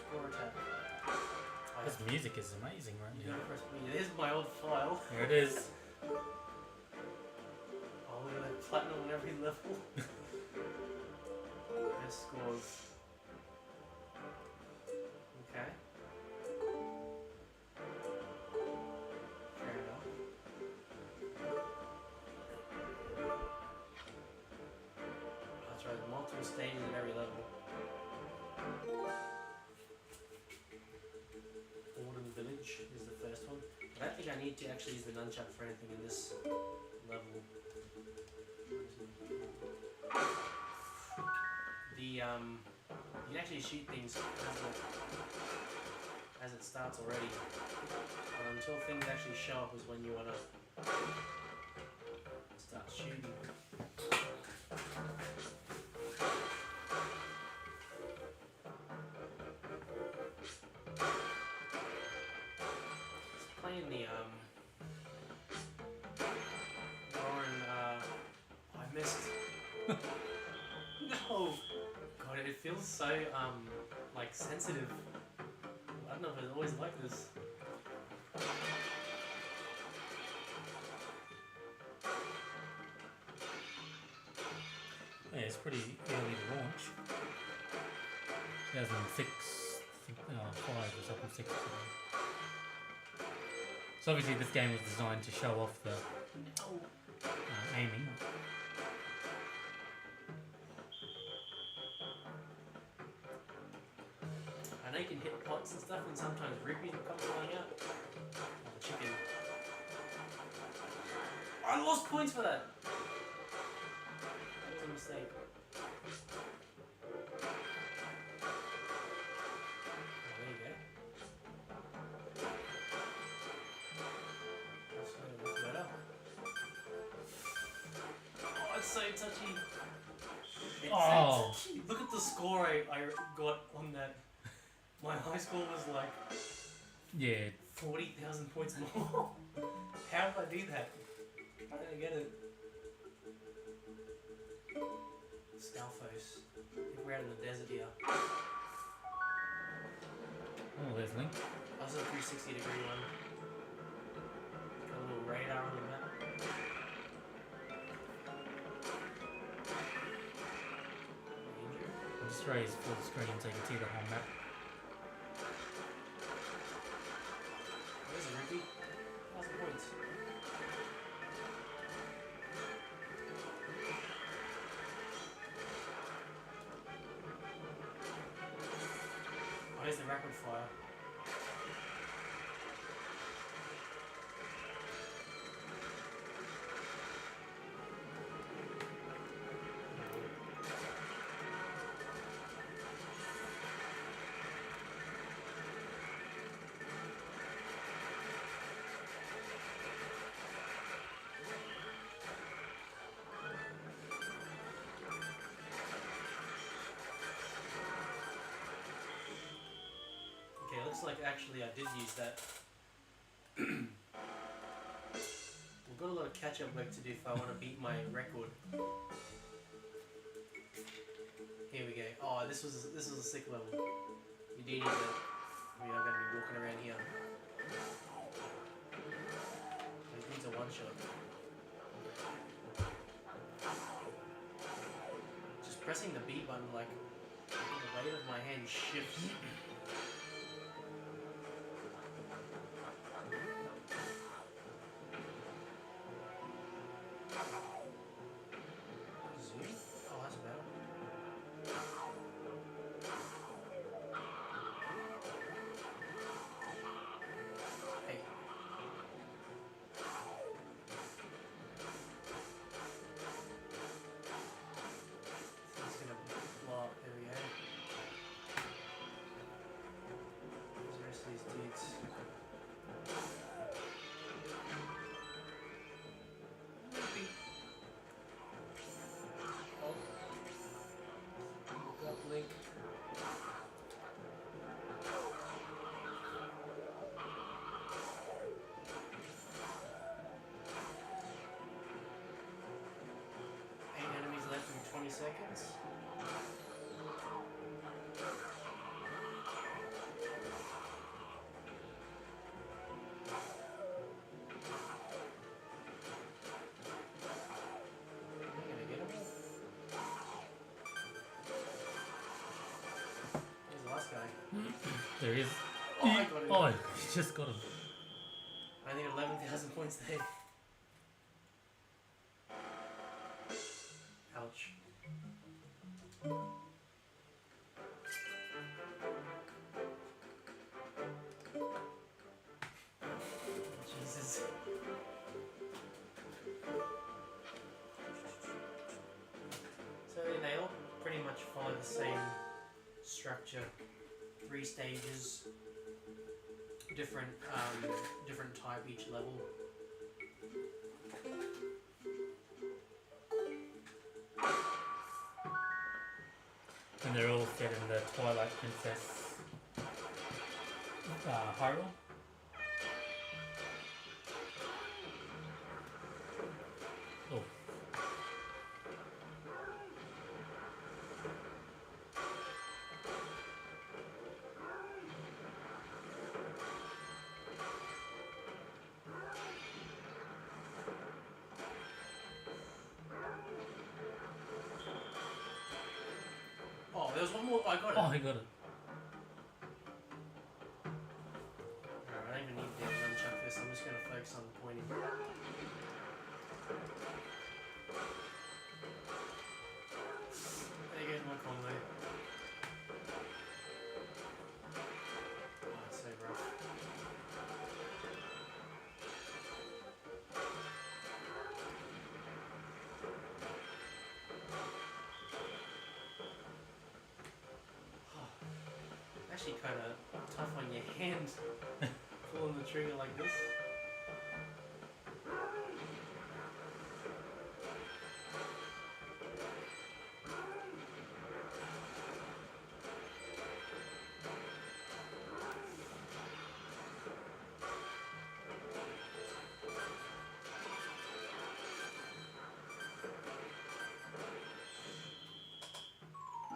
[SPEAKER 1] Score attack.
[SPEAKER 2] This music is amazing right
[SPEAKER 1] You
[SPEAKER 2] now.
[SPEAKER 1] gotta press B. There's my old file.
[SPEAKER 2] Here it is.
[SPEAKER 1] Oh, look at that platinum on every level. Best scores. Okay. Fair enough. That's right, multiple stages at every level. Autumn Village is the first one. I don't think I need to actually use the nunchuck for anything in this level. You can actually shoot things as it starts already. But until things actually show up is when you wanna start shooting. Playing the Warren I missed. No, God, it feels so like sensitive. I don't know if it's always like this.
[SPEAKER 2] Yeah, it's pretty early to launch. 2006, I think, 5 or something, 6. So obviously this game was designed to show off the
[SPEAKER 1] No.
[SPEAKER 2] aiming.
[SPEAKER 1] I know you can hit pots and stuff, and sometimes rupees will come flying out. Oh, the chicken. I lost points for that. That was a mistake. Oh, there you go. That's much better. Oh, it's so touchy. It's
[SPEAKER 2] Oh.
[SPEAKER 1] so touchy. Look at the score I got on that. My high score was like
[SPEAKER 2] Yeah,
[SPEAKER 1] 40,000 points more. How did I do that? I don't get it. Stalfos. I think we're out in the desert here.
[SPEAKER 2] oh, there's Link.
[SPEAKER 1] Also a 360-degree one. Got a little radar on the map. Danger.
[SPEAKER 2] I'll just raise full screen so you can see the whole map.
[SPEAKER 1] There's a rupee. 1,000 points. Oh, here's the rapid fire. looks like actually I did use that. We've got a lot of catch-up work to do if I want to beat my record. Here we go. Oh, this was a sick level. You do need to. We are going to be walking around here. It needs a one-shot. Just pressing the B button, like the weight of my hand shifts. Zoom? Oh, that's better. Hey. It's gonna blow up. There we go. There's the rest of these dudes. Oh. Look up, Link. Eight enemies left in 20 seconds. Am I gonna get him? Where's the last guy?
[SPEAKER 2] There he is.
[SPEAKER 1] Oh, I got him.
[SPEAKER 2] Oh, you just got him.
[SPEAKER 1] I think 11,000 points there. Ouch. Jesus. So they all pretty much follow the same structure. 3 stages, different type each level.
[SPEAKER 2] And they're all set in the Twilight Princess Hyrule. Oh.
[SPEAKER 1] Oh, there was one more. I got it.
[SPEAKER 2] Oh, he got it.
[SPEAKER 1] Alright, I don't even need the nunchuck for this. I'm just going to focus on pointing. There goes my combo. Oh, it's so rough. Actually kind of tough on your hand pulling the trigger like this.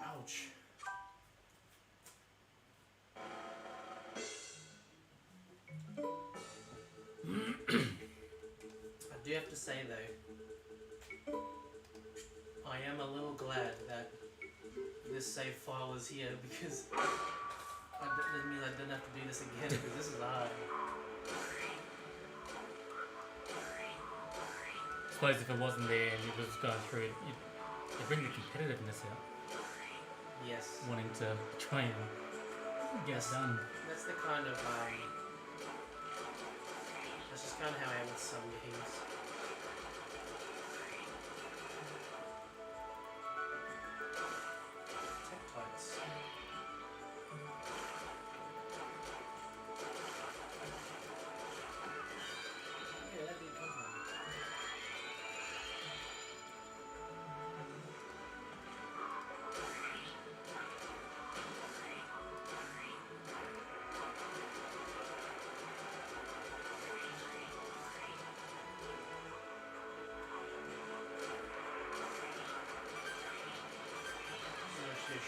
[SPEAKER 1] Ouch. I do have to say though, I am a little glad that this save file is here because that means I didn't have to do this again because this is hard.
[SPEAKER 2] I suppose if it wasn't there and you was going through it, you'd bring the competitiveness out,
[SPEAKER 1] Yes.
[SPEAKER 2] wanting to try and get it done.
[SPEAKER 1] That's the kind of that's just kind of how I am with some games. Tektites. Yeah, that did come from.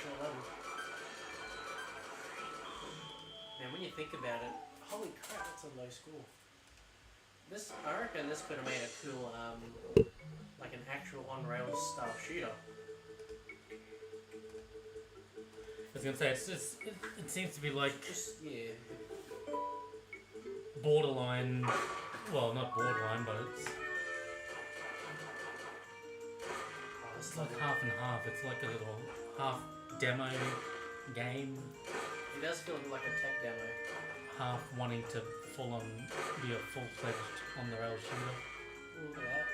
[SPEAKER 1] short level. Man, when you think about it, holy crap, that's a low score. This, I reckon this could have made a cool, like an actual on-rails style shooter.
[SPEAKER 2] I was gonna say it seems to be like
[SPEAKER 1] Just, yeah.
[SPEAKER 2] borderline. Well, not borderline, but it's
[SPEAKER 1] It's
[SPEAKER 2] like half and half. It's like a little half demo game,
[SPEAKER 1] It does feel like a tech demo.
[SPEAKER 2] half wanting to full on be a full-fledged on the rail shooter.
[SPEAKER 1] Ooh, look at that.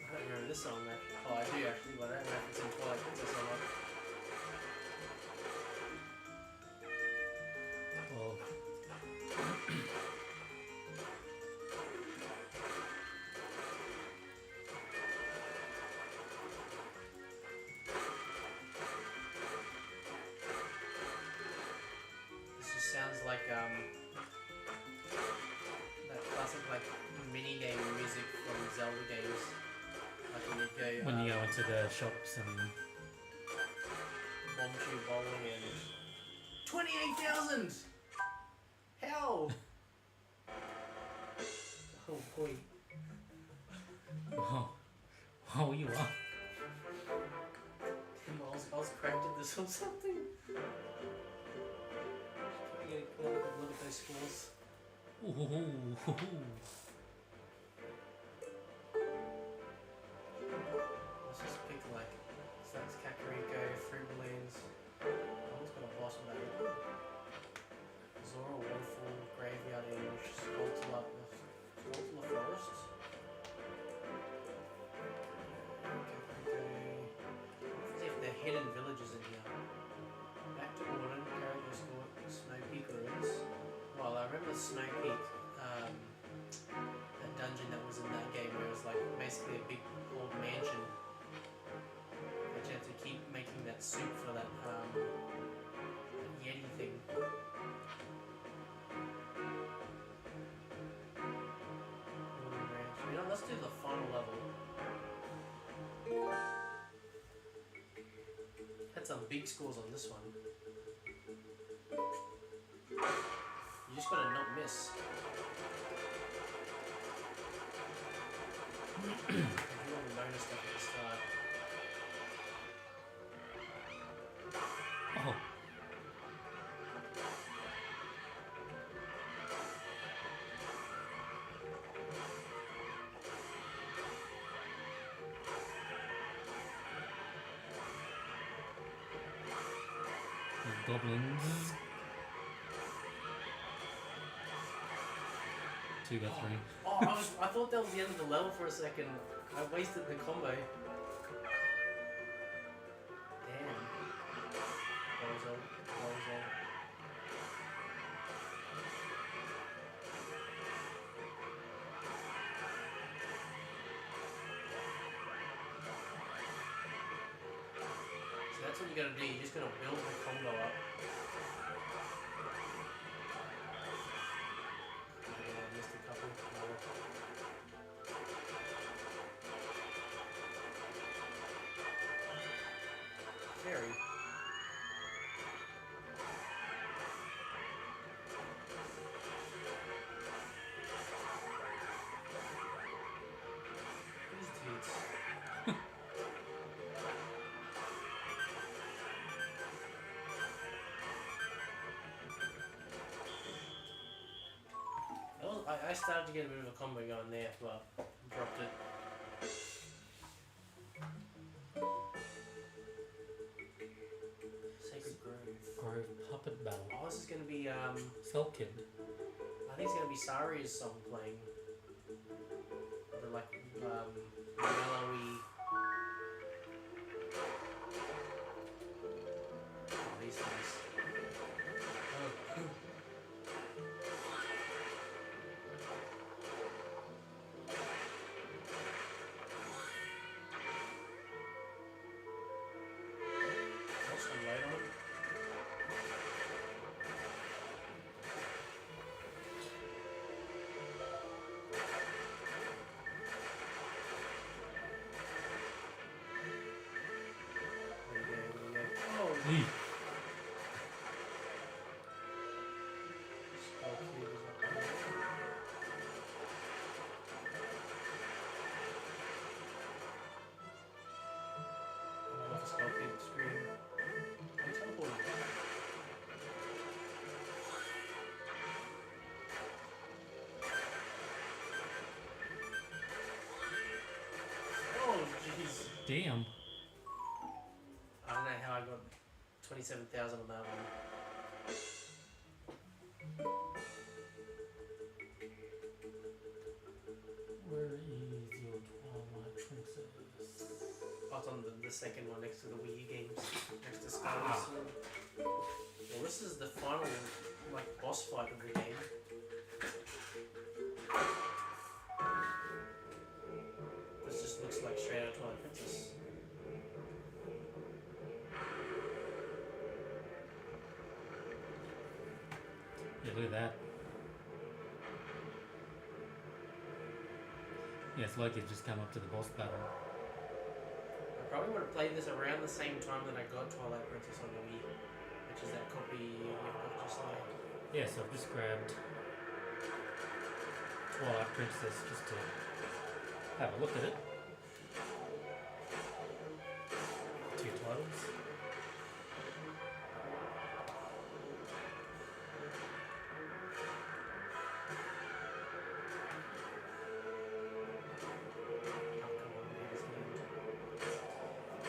[SPEAKER 1] I don't remember this song actually. Oh, I do actually, but I don't know if it's in Twilight Princess or not.
[SPEAKER 2] Well,
[SPEAKER 1] This just sounds like that classic like mini game music from Zelda games. Like when you go
[SPEAKER 2] when you go into the shops and
[SPEAKER 1] bomb shoe bowling and 28,000. Hell. Oh boy.
[SPEAKER 2] oh, you are.
[SPEAKER 1] I was cracked at this or something. Get a look at those scores.
[SPEAKER 2] Ooh.
[SPEAKER 1] Let's just pick like Sax Kakariko, Fruit Balloons. Almost got a boss on that. Zora Waterfall, Graveyard Ambush, Skulltula Forest. Let's see if there are hidden villages in here. Back to Warden, Carriage Escort, Snow Peak Ruins. Well, I remember Snow Peak, that dungeon that was in that game where it was like basically a big old mansion. But you had to keep making that soup for that Yeti thing. Warden Ranch. You know, let's do the final level. Had some big scores on this one. You just gotta not miss. If you want the bonus stuff at the start.
[SPEAKER 2] Oh, the goblins. 2 got 3.
[SPEAKER 1] Oh, I thought that was the end of the level for a second. I wasted the combo. Damn. Bozo. So that's what you gotta do. You're just gonna build the combo up. I missed a couple. Fairy. These dudes. I started to get a bit of a combo going there, but dropped it. Sacred Grove.
[SPEAKER 2] Puppet Battle.
[SPEAKER 1] Oh, this is gonna be
[SPEAKER 2] Cell Kid.
[SPEAKER 1] I think it's gonna be Saria's song playing. The like mellowy. Oh, these things. Oh. What's the light on?
[SPEAKER 2] Eee.
[SPEAKER 1] Skull Cube is up there. I love the Skull Cube screen. I'm teleporting. Oh, jeez.
[SPEAKER 2] Damn.
[SPEAKER 1] I don't know how I got 27,000 on that one.
[SPEAKER 2] Where is your Twilight Princess?
[SPEAKER 1] Oh, it's on the second one next to the Wii games, next to Skyward Sword. Well, this is the final, like, boss fight of the game. This just looks like straight out of Twilight Princess.
[SPEAKER 2] Yeah, look at that. Yeah, it's like it's just come up to the boss battle.
[SPEAKER 1] I probably would have played this around the same time that I got Twilight Princess on the Wii, which is that copy you've got just there.
[SPEAKER 2] Yeah, so I've just grabbed Twilight Princess just to have a look at it. Two titles.
[SPEAKER 1] Oh, come on, it is named.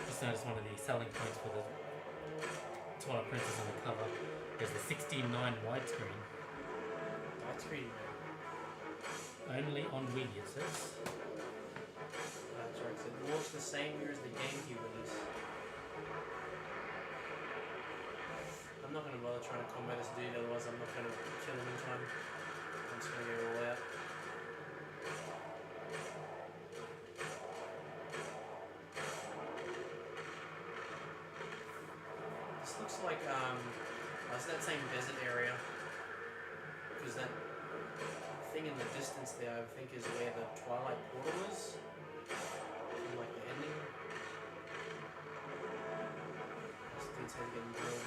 [SPEAKER 2] Just noticed one of the selling points for the Twilight Princess on the cover is the 16:9 widescreen.
[SPEAKER 1] Widescreen, man.
[SPEAKER 2] Only on Wii, it says.
[SPEAKER 1] That's right, 'cause it launched the same year as the GameCube release. I'm not gonna bother trying to combo this dude, otherwise I'm not gonna kill him in time. I'm just gonna go all out. This looks like it's that same desert area. Because that thing in the distance there, I think, is where the Twilight portal is. From like the ending. This dude's head getting drilled.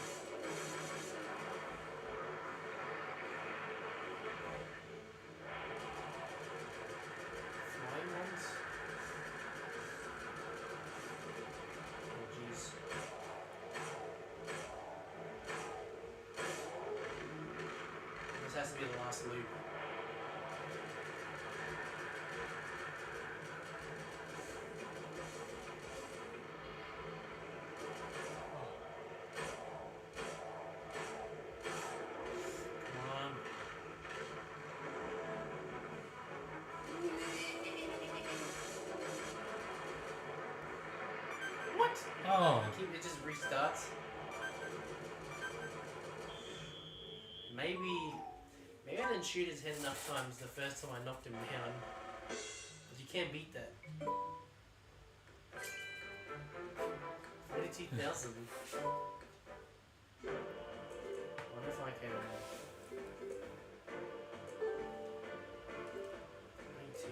[SPEAKER 1] Flying ones? Oh jeez. This has to be the last loop. Come on. What?
[SPEAKER 2] Oh,
[SPEAKER 1] It just restarts. Maybe I didn't shoot his head enough times the first time I knocked him down. But you can't beat that. 42,000. Wonder if I can. 90.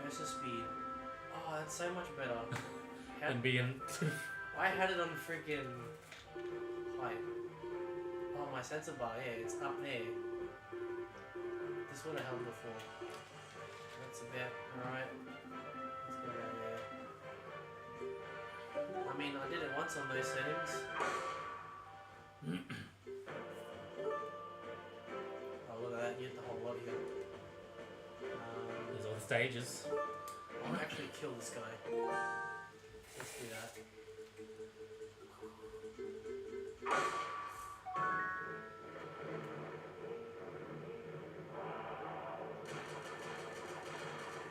[SPEAKER 1] Cursor speed. Oh, that's so much better. How,
[SPEAKER 2] and being
[SPEAKER 1] I had it on freaking height. Oh, my sensor bar, yeah, it's up there. This would have held before. That's about alright. Let's go down there. I mean, I did it once on those settings. Oh, look at that, you hit the whole lot here.
[SPEAKER 2] there's all the stages.
[SPEAKER 1] I'll actually kill this guy. Let's do that.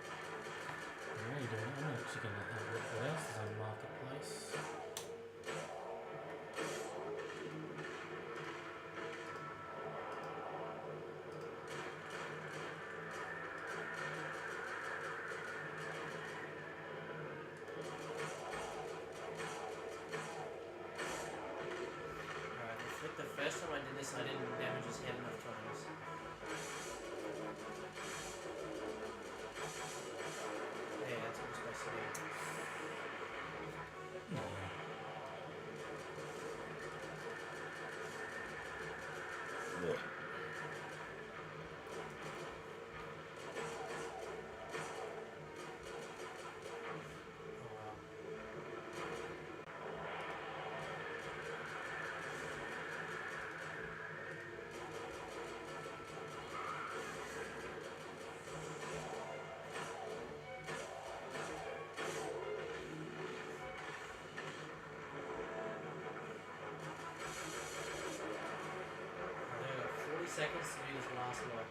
[SPEAKER 2] What are you doing? I'm actually going to have a look what else is on Marketplace.
[SPEAKER 1] Alright, like the first time I did this, I didn't damage his head enough times. seconds to do this last one.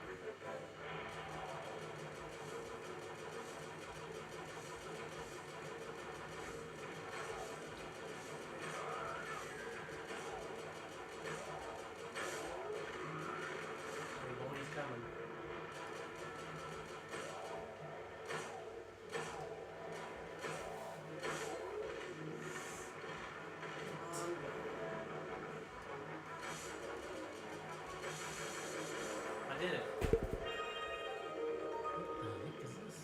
[SPEAKER 1] Everybody's coming. I did it.
[SPEAKER 2] What the heck is this?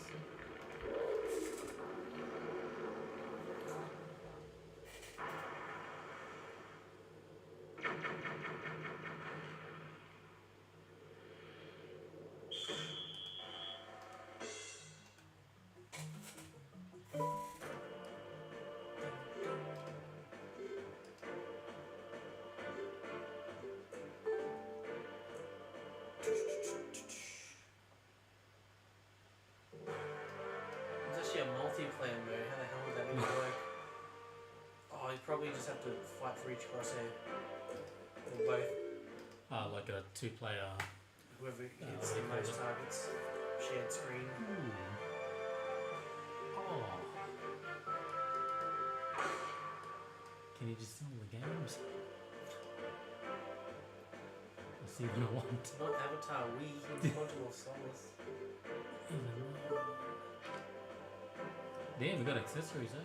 [SPEAKER 1] There's actually a multiplayer mode. How the hell would that even work? Oh, you probably just have to fight for each crosshair. Or both.
[SPEAKER 2] Like a 2-player.
[SPEAKER 1] Whoever hits
[SPEAKER 2] what
[SPEAKER 1] the
[SPEAKER 2] do you call
[SPEAKER 1] most
[SPEAKER 2] it?
[SPEAKER 1] targets. Shared screen.
[SPEAKER 2] Ooh. Oh. Can you just sell the games? That's even I want.
[SPEAKER 1] Not Avatar Wii, it's Quantum of Solace.
[SPEAKER 2] Damn, we got accessories, eh?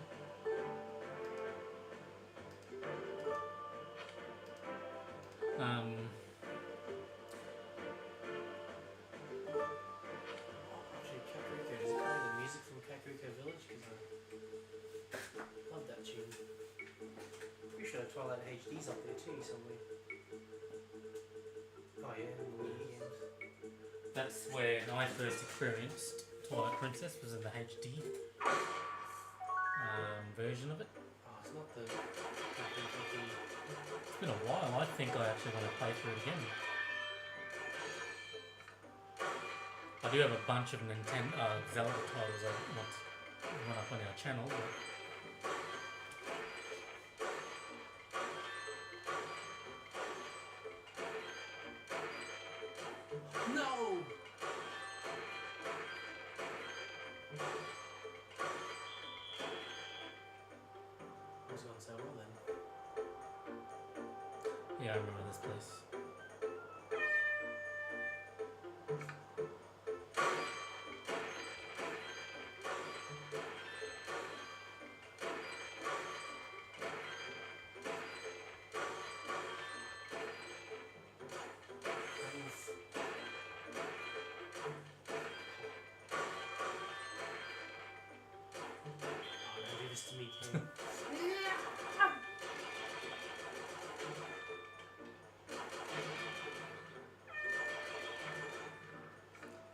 [SPEAKER 1] Actually, Kakariko, does it play the music from Kakariko Village? Because I love that tune. Pretty sure Twilight HD's up there too somewhere. Oh yeah, and the Wii games.
[SPEAKER 2] That's when I first experienced Twilight Princess, was in the HD version of it.
[SPEAKER 1] Oh, it's not the Kakariko thing.
[SPEAKER 2] It's been a while. I think I actually want to play through it again. I do have a bunch of Nintendo Zelda titles I want to run up on our channel, but
[SPEAKER 1] No! Was going so well then.
[SPEAKER 2] yeah, I remember this place.
[SPEAKER 1] Oof. Oh, don't do this to me, Ken.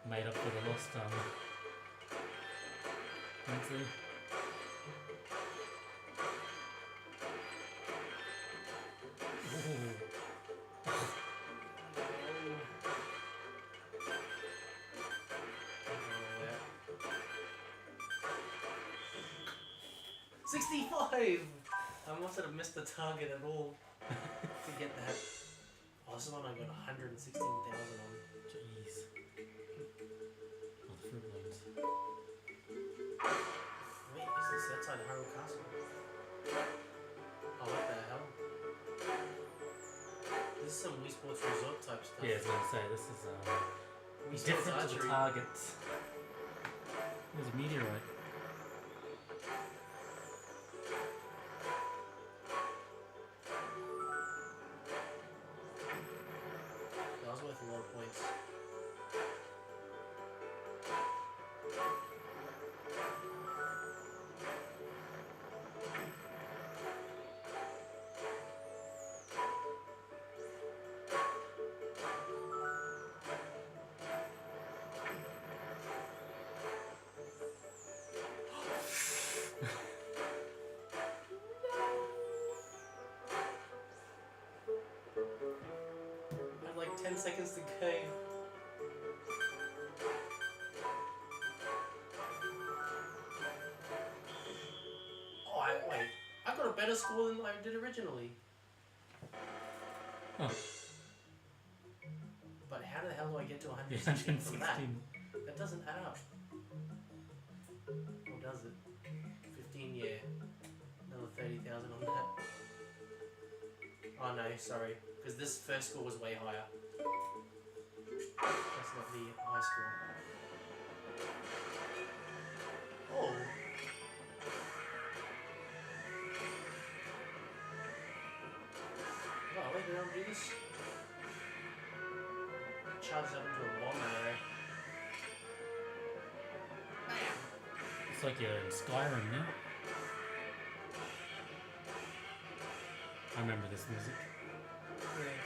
[SPEAKER 2] Made up for the lost country. Ooh. $65! I must have missed the target at all to get that. Oh, this is one I got 116,000 on. Jeez. Oh, the fruit loads.
[SPEAKER 1] Wait, is this outside Hyrule Castle? Oh, what the hell? This is some Wii Sports Resort type stuff.
[SPEAKER 2] Yeah, I was going to say, this is
[SPEAKER 1] Wii Sports
[SPEAKER 2] different to the
[SPEAKER 1] Archery.
[SPEAKER 2] targets. There's a meteorite.
[SPEAKER 1] That was worth a lot of points. I had like 10 seconds to go. Oh, wait. I got a better score than I did originally.
[SPEAKER 2] Huh.
[SPEAKER 1] But get to
[SPEAKER 2] Yeah,
[SPEAKER 1] 116 from that?
[SPEAKER 2] 116.
[SPEAKER 1] That doesn't add up. Or does it? 15, yeah. Another 30,000 on that. Oh no, sorry. Because this first score was way higher. That's not the high score. Oh! Oh, wait, did I do this? Charged up into a bomb arrow. Bam!
[SPEAKER 2] It's like you're in Skyrim now. I remember this music.
[SPEAKER 1] Yeah.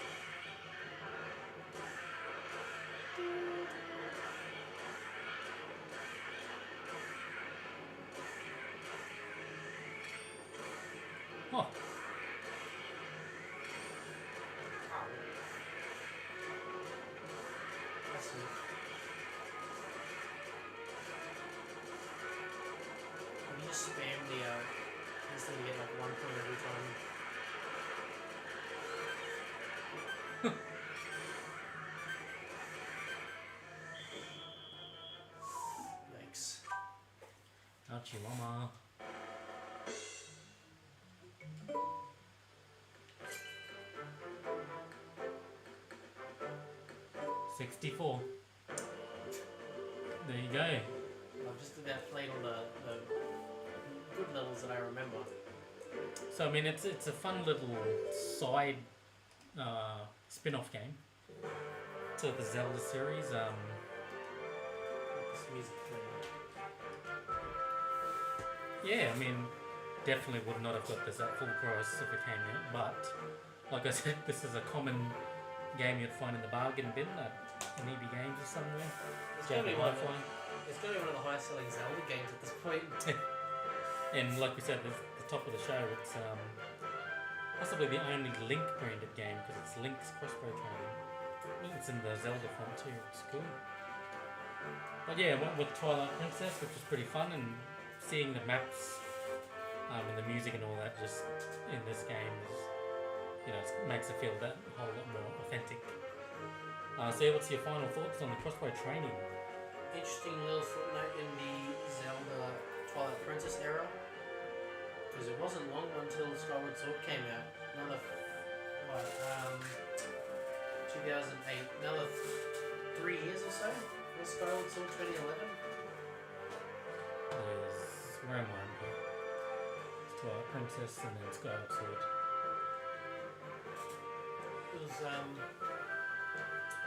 [SPEAKER 2] Oh,
[SPEAKER 1] Ow. That's neat. Can you just spam this thing to get like 1 point every time? Yikes.
[SPEAKER 2] ouchie llama. $64. There you go.
[SPEAKER 1] I've just about played all the good levels that I remember.
[SPEAKER 2] So I mean, it's a fun little side spin-off game to the Zelda series.
[SPEAKER 1] Like this music playing.
[SPEAKER 2] Yeah, I mean, definitely would not have got this at full price if it came out. But like I said, this is a common game you'd find in the bargain bin at an EB Games or somewhere.
[SPEAKER 1] It's gonna be one of
[SPEAKER 2] Hi-Fi.
[SPEAKER 1] It's gonna be one of the highest selling Zelda games at this point.
[SPEAKER 2] And like we said, the top of the show, it's possibly the only Link branded game because it's Link's crossbow training. It's in the Zelda font too. It's cool. But yeah, went with Twilight Princess, which was pretty fun, and seeing the maps and the music and all that just in this game is, it makes it feel that whole lot more authentic. So yeah, what's your final thoughts on the crossbow training?
[SPEAKER 1] Interesting little footnote in the Zelda Twilight Princess era, because it wasn't long until Skyward Sword came out. Another 2008. Another 3 years or so. Was Skyward Sword 2011?
[SPEAKER 2] Where am I? It's Twilight Princess and then Skyward Sword.
[SPEAKER 1] It was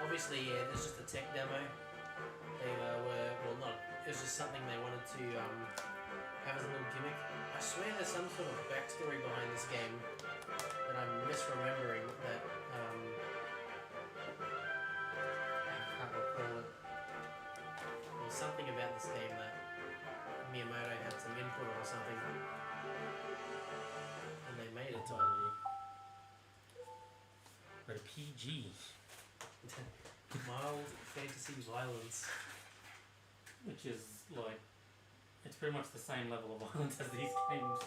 [SPEAKER 1] obviously, yeah, there's just a tech demo. They it was just something they wanted to have as a little gimmick. I swear there's some sort of backstory behind this game that I'm misremembering that I can't recall it. There's something about this game that Miyamoto had some input or something, and they made it.
[SPEAKER 2] Totally. But a PG.
[SPEAKER 1] Mild fantasy violence.
[SPEAKER 2] Which is like, it's pretty much the same level of violence as these games.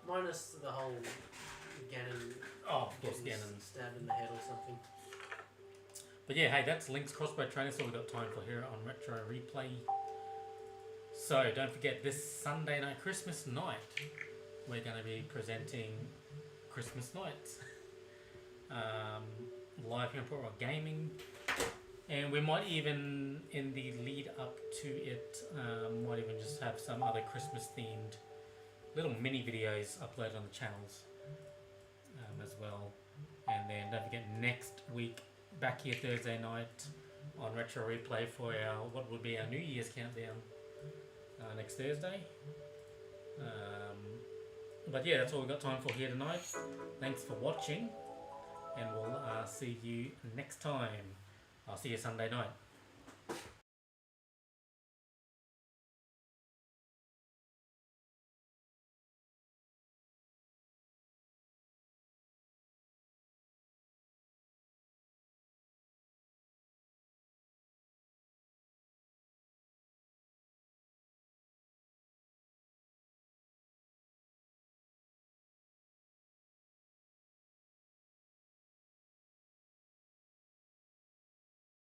[SPEAKER 1] Minus the whole Ganon
[SPEAKER 2] Oh, of course,
[SPEAKER 1] getting
[SPEAKER 2] Ganon.
[SPEAKER 1] stabbed in the head or something.
[SPEAKER 2] But yeah, hey, that's Link's crossbow training. That's all we've got time for here on Retro Replay. So don't forget, this Sunday night, Christmas night, we're going to be presenting Christmas Nights. Live here on Port Rock Gaming. And we might even, in the lead up to it, might even just have some other Christmas themed little mini videos uploaded on the channels as well. And then don't forget, next week, back here Thursday night on Retro Replay for our, what would be our New Year's countdown next Thursday. But yeah, that's all we've got time for here tonight. Thanks for watching, and we'll see you next time. I'll see you Sunday night.